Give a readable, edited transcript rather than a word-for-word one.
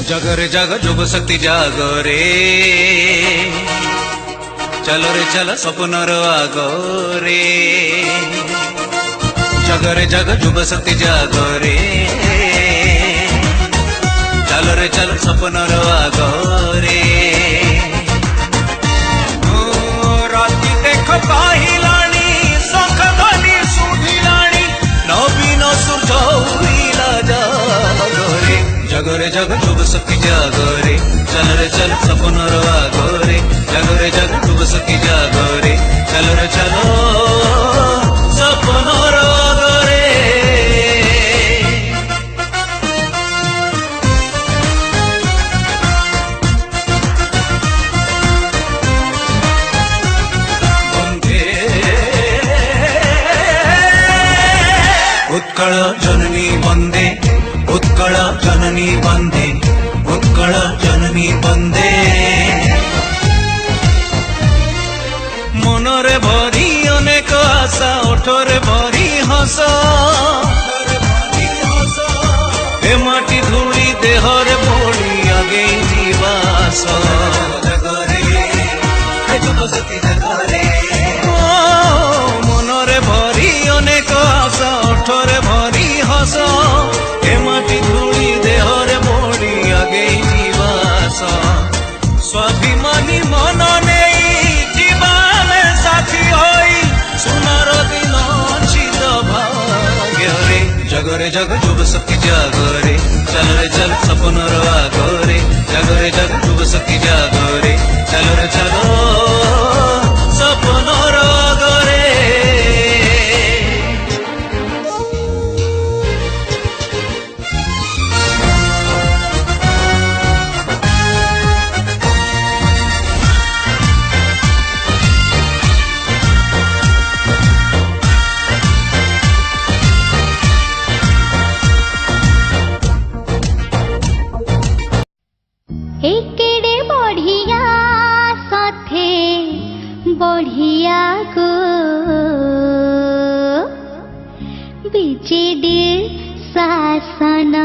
जगरे जग जुग शक्ति जागो रे, चलो रे चलो सपन रो आगो रे। जगरे जग जुग शक्ति जागो रे, चलो रे चलो सपन रो आगो रे। राति देख पाहिलानी सख धनी सुधिलानी, नवीन सूर्य उइला जागो रे। जगरे जग जुग शक्ति जागो रे, चल रे चल सपन रो आगो रे। जगरे जग जुग शक्ति जागो रे, चल रे चलो सपन रो आगो रे। उत्कल जननी वंदे, उत्कल जननी वंदे, उत्कल जननी वंदे। मनरे भरी अनेक आशा, ओठरे भरी हस, ए माटी धूली देहरे पड़ी आगे जीवास। मनरे भरी अनेक आशा, ओठरे भरी हस, ए माटी धूली देहरे पड़ी आगे जीवास। स्वाभिमानी मन नहीं जीवाने साथी होई, सुनार दिन छिद भाग्य रे। जगरे जग जुग शक्ति जागो रे, चल रे चल सपन रो आगो रे। जगरे जग जुग शक्ति जागो रे, चल रे चलो सपन रो आगो रे। एकेडे बढ़िया साथे बढ़िया गो, बिजेडी शासन